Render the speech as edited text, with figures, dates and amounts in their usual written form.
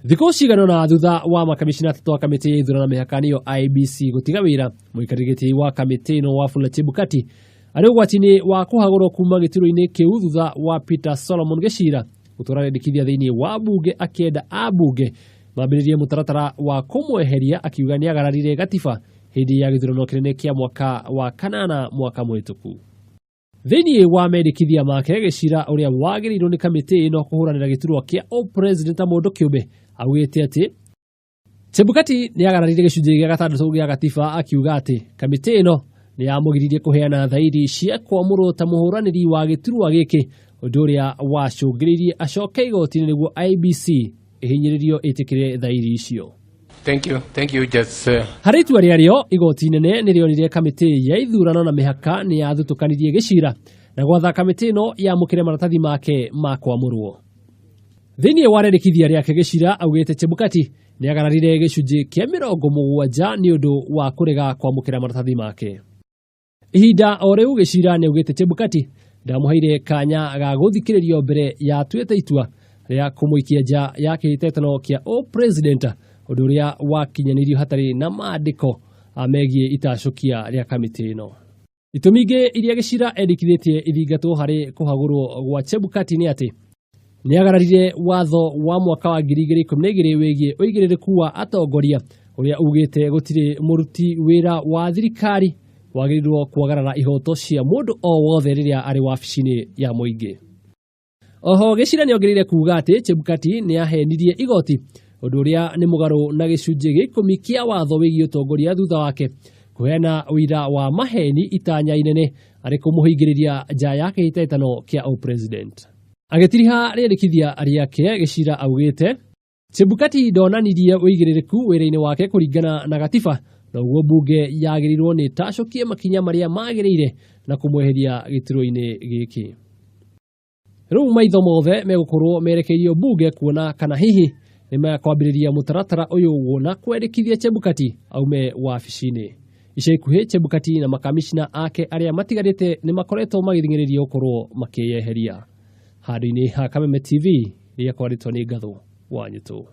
Thikũ cigana na thutha wa makamishina atatu wa kamĩtĩ ya ithurano mĩhaka nĩyo IEBC gũtiga wĩra, mũikarĩri wa kamĩtĩ ĩno Wafula Chebukati arĩ ũgwati-inĩ wa kũhagũrwo kuma gĩturwa-inĩ kĩu thutha wa Peter Solomon Gĩchira gũtwara rendekithia thĩinĩ wa mbunge akĩenda ambunge mambĩrĩrie mũtaratara wa kũmweheria akiuga nĩ agararire gatiba hĩndĩ ya gĩthurano kĩnene kĩa mwaka wa kanana mwaka mũhĩtũku. Thĩinĩ wa mendekithia make, Gĩchira ũrĩa wagĩrĩirwo nĩ kamĩtĩ ĩno kũhũranĩra gĩturwa kĩa president mũndũ kĩũmbe augĩte atĩ Chebukati nĩ agararire gĩcunjĩ gĩa 6 gĩa gatiba akiuga atĩ kamĩtĩ ĩno nĩ yamũgiririe kũheana thairi cia kwamũrwo ta mũhũranĩri wa gĩturwa gĩkĩ, ũndũ ũrĩa wacũngĩrĩirie acoke igoti-inĩ nĩguo IEBC ĩhinyĩrĩrio ĩtĩkĩre thairi icio. Thank you, Judge. Harĩ itua rĩarĩo, igoti inene nĩrĩonire kamĩtĩ ya ithurano na mĩhaka nĩ yathutũkanirie Gĩchira na gwatha kamĩtĩ ĩno yamũkĩre maratathi make ma kwamũrwo. Thĩinĩ wa rendekithia rĩake, Gĩchira augĩte Chebukati nĩ agararire gĩcunjĩ kĩa 70 nĩ ũndũ wa kũrega kwamũkĩra maratathi make. Ihinda o rĩu, Gĩchira nĩ augĩte Chebukati ndamũheire kanya ga gũthikĩrĩrio mbere ya atuĩte itua rĩa kũmũikia nja ya kĩhĩtahĩtano kĩa president, ũndũ ũrĩa wakinyanĩrio hatarĩ na maandĩko megiĩ itacũkia rĩa kamĩtĩ ĩno. Itũmi ingĩ iria Gĩchira endekithĩtie ithingatwo harĩ kũhagũrwo gwa Chebukati nĩ atĩ nĩ agararire watho wa mwaka wa 2012 wĩgiĩ ũigĩrĩrĩku wa atongoria ũrĩa ugĩte gũtirĩ mũruti wĩra wa thirikari wagĩrĩirwo kwagarara ihoto cia mũndũ o wothe rĩrĩa arĩ wabici-inĩ ya mũingĩ. Oho, Gĩchira nĩ ongereire kuuga atĩ Chebukati nĩ ahenirie igoti, ũndũ ũrĩa nĩ mũgarũ na gĩcunjĩ gĩa 10 kĩa watho wĩgiĩ ũtongoria thutha wake kũheana ũira wa maheni itanya inene arĩ kũmũhingĩrĩria nja ya kĩhĩtahĩtano kĩa president. Agĩtiriha rĩendekithia rĩake, Gĩchira augĩte Chebukati ndonanirie ũigĩrĩrĩku wĩra-inĩ wake kũringana na gatiba, na ũguo mbunge yagĩrĩirwo nĩ tacũkie makinya marĩa magĩrĩire na kũmweheria gĩturwa-inĩ gĩkĩ. Rĩu maitho mothe megũkorwo merekeirio mbunge kuona kana hihi nĩ makwambĩrĩria mũtaratara ũyũ wona kwendekithia Chebukati aume wabici-inĩ. Ica ikuhĩ, Chebukati na makamishina ake arĩa matigarĩte nĩ makoretwo magĩthing'ĩrĩrio gũkorwo makĩyeheria. Handũ-inĩ ha Kameme TV, rĩakwa rĩtwa nĩ Ngatho Wanyũtũ.